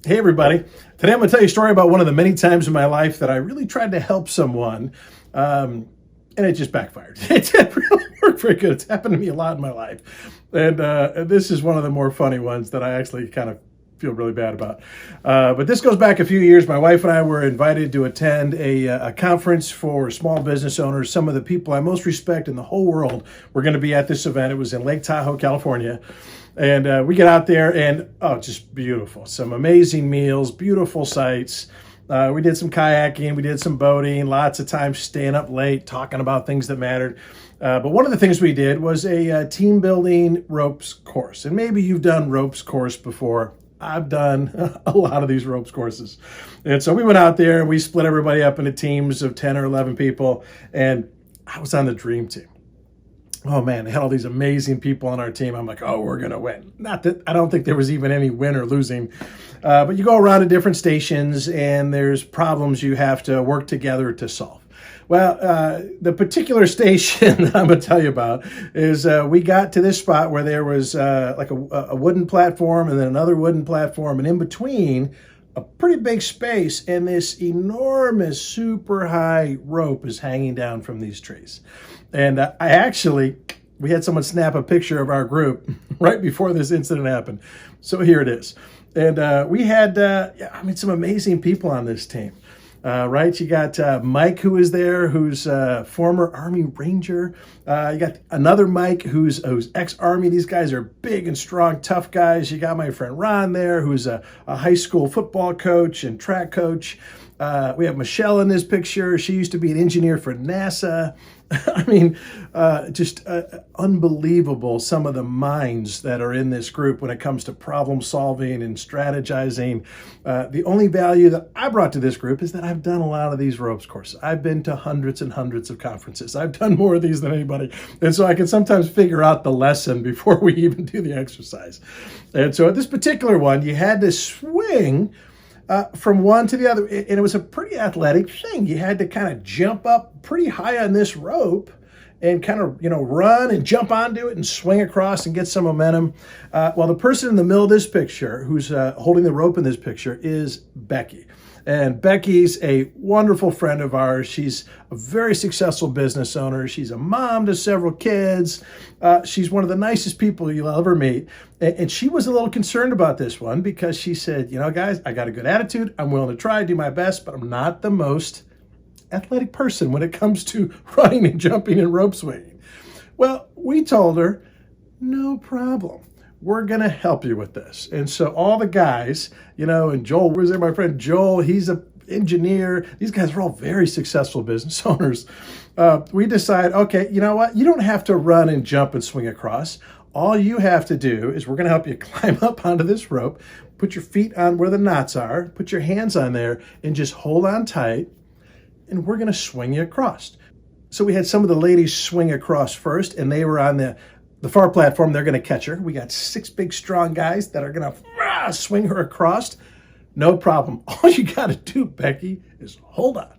Hey, everybody. Today I'm going to tell you a story about one of the many times in my life that I really tried to help someone, and it just backfired. It didn't really work very good. It's happened to me a lot in my life. And this is one of the more funny ones that I actually kind of feel really bad about. But this goes back a few years. My wife and I were invited to attend a conference for small business owners. Some of the people I most respect in the whole world were going to be at this event. It was in Lake Tahoe, California. And we get out there and, oh, just beautiful. Some amazing meals, beautiful sights. We did some kayaking, we did some boating, lots of times staying up late, talking about things that mattered. But one of the things we did was a team building ropes course. And maybe you've done ropes course before. I've done a lot of these ropes courses. And so we went out there and we split everybody up into teams of 10 or 11 people. And I was on the dream team. Oh man, they had all these amazing people on our team. I'm like, oh, we're going to win. Not that I don't think there was even any win or losing. But you go around to different stations and there's problems you have to work together to solve. Well, the particular station that I'm going to tell you about is we got to this spot where there was like a wooden platform and then another wooden platform. And in between, a pretty big space, and this enormous, super high rope is hanging down from these trees. And we had someone snap a picture of our group right before this incident happened. So here it is. And we had, some amazing people on this team. Right? You got Mike, who is there, who's a former Army Ranger. You got another Mike, who's ex-Army. These guys are big and strong, tough guys. You got my friend Ron there, who's a high school football coach and track coach. We have Michelle in this picture. She used to be an engineer for NASA. I mean, just unbelievable, some of the minds that are in this group when it comes to problem solving and strategizing. The only value that I brought to this group is that I've done a lot of these ropes courses. I've been to hundreds and hundreds of conferences. I've done more of these than anybody. And so I can sometimes figure out the lesson before we even do the exercise. And so at this particular one, you had to swing from one to the other. And it was a pretty athletic thing. You had to kind of jump up pretty high on this rope and kind of, run and jump onto it and swing across and get some momentum. Well, the person in the middle of this picture who's holding the rope in this picture is Becky. And Becky's a wonderful friend of ours. She's a very successful business owner. She's a mom to several kids. She's one of the nicest people you'll ever meet. And she was a little concerned about this one because she said, guys, I got a good attitude. I'm willing to try, do my best, but I'm not the most athletic person when it comes to running and jumping and rope swinging. Well, we told her, no problem. We're going to help you with this. And so all the guys, and Joel, where's there, my friend Joel? He's an engineer. These guys are all very successful business owners. We decide, okay, you know what? You don't have to run and jump and swing across. All you have to do is we're going to help you climb up onto this rope, put your feet on where the knots are, put your hands on there, and just hold on tight, and we're going to swing you across. So we had some of the ladies swing across first, and they were on the far platform. They're going to catch her. We got 6 big, strong guys that are going to swing her across. No problem. All you got to do, Becky, is hold on.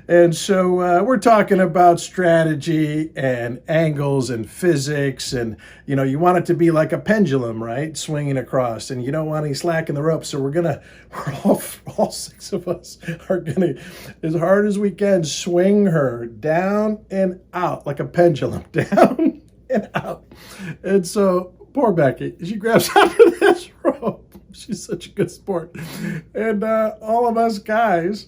And so we're talking about strategy and angles and physics. And, you want it to be like a pendulum, right? Swinging across. And you don't want any slack in the rope. So we're all 6 of us are going to, as hard as we can, swing her down and out like a pendulum. Down and out. And so poor Becky, she grabs onto this rope. She's such a good sport. And all of us guys,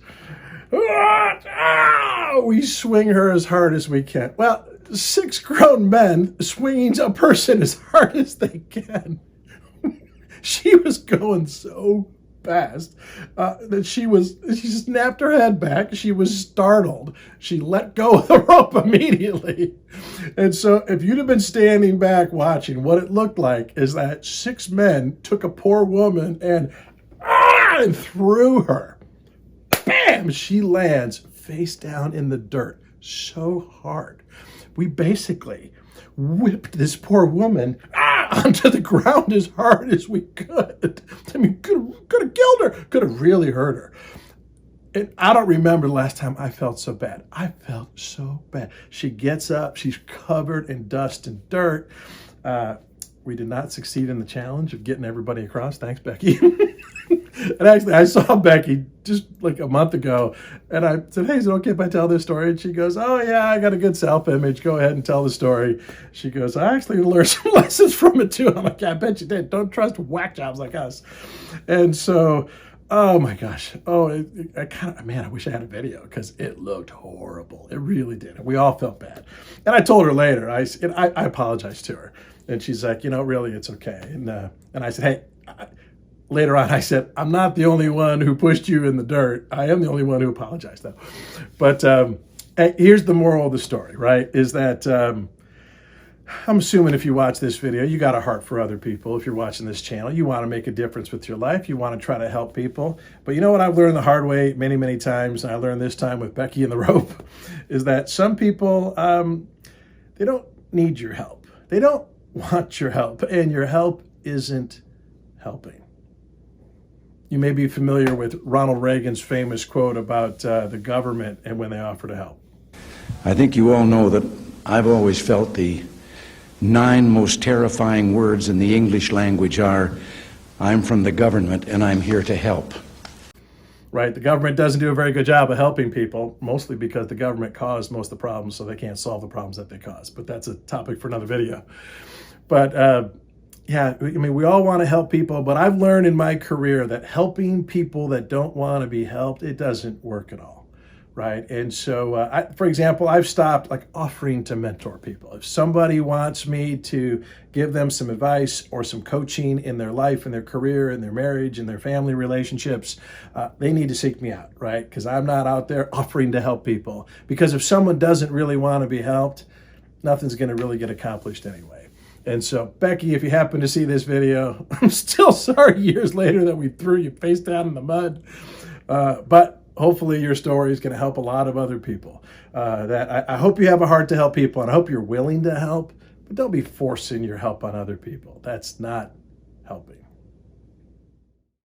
we swing her as hard as we can. Well, 6 grown men swinging a person as hard as they can. She was going so fast that she snapped her head back. She was startled. She let go of the rope immediately. And so if you'd have been standing back watching, what it looked like is that 6 men took a poor woman and threw her. Bam! She lands face down in the dirt so hard. We basically whipped this poor woman onto the ground as hard as we could. I mean, could have killed her. Could have really hurt her. And I don't remember the last time I felt so bad. I felt so bad. She gets up. She's covered in dust and dirt. We did not succeed in the challenge of getting everybody across. Thanks, Becky. And actually, I saw Becky just like a month ago, and I said, "Hey, is it okay if I tell this story?" And she goes, "Oh yeah, I got a good self-image. Go ahead and tell the story." She goes, "I actually learned some lessons from it too." I'm like, "Yeah, I bet you did. Don't trust whack jobs like us." And so, oh my gosh, I kind of, man, I wish I had a video because it looked horrible. It really did. And we all felt bad. And I told her later, I apologized to her, and she's like, really, it's okay. And I said, "Hey." Later on, I said, "I'm not the only one who pushed you in the dirt. I am the only one who apologized, though." But here's the moral of the story, right? Is that I'm assuming if you watch this video, you got a heart for other people. If you're watching this channel, you want to make a difference with your life. You want to try to help people. But you know what I've learned the hard way many, many times, and I learned this time with Becky and the rope, is that some people, they don't need your help. They don't want your help, and your help isn't helping. You may be familiar with Ronald Reagan's famous quote about the government and when they offer to help. I think you all know that I've always felt the 9 most terrifying words in the English language are, "I'm from the government and I'm here to help." Right, the government doesn't do a very good job of helping people, mostly because the government caused most of the problems, so they can't solve the problems that they cause. But that's a topic for another video. But yeah, I mean, we all want to help people, but I've learned in my career that helping people that don't want to be helped, it doesn't work at all, right? And so, for example, I've stopped like offering to mentor people. If somebody wants me to give them some advice or some coaching in their life, in their career, in their marriage, in their family relationships, they need to seek me out, right? Because I'm not out there offering to help people. Because if someone doesn't really want to be helped, nothing's going to really get accomplished anyway. And so, Becky, if you happen to see this video, I'm still sorry years later that we threw you face down in the mud. But hopefully your story is going to help a lot of other people. I hope you have a heart to help people, and I hope you're willing to help, but don't be forcing your help on other people. That's not helping.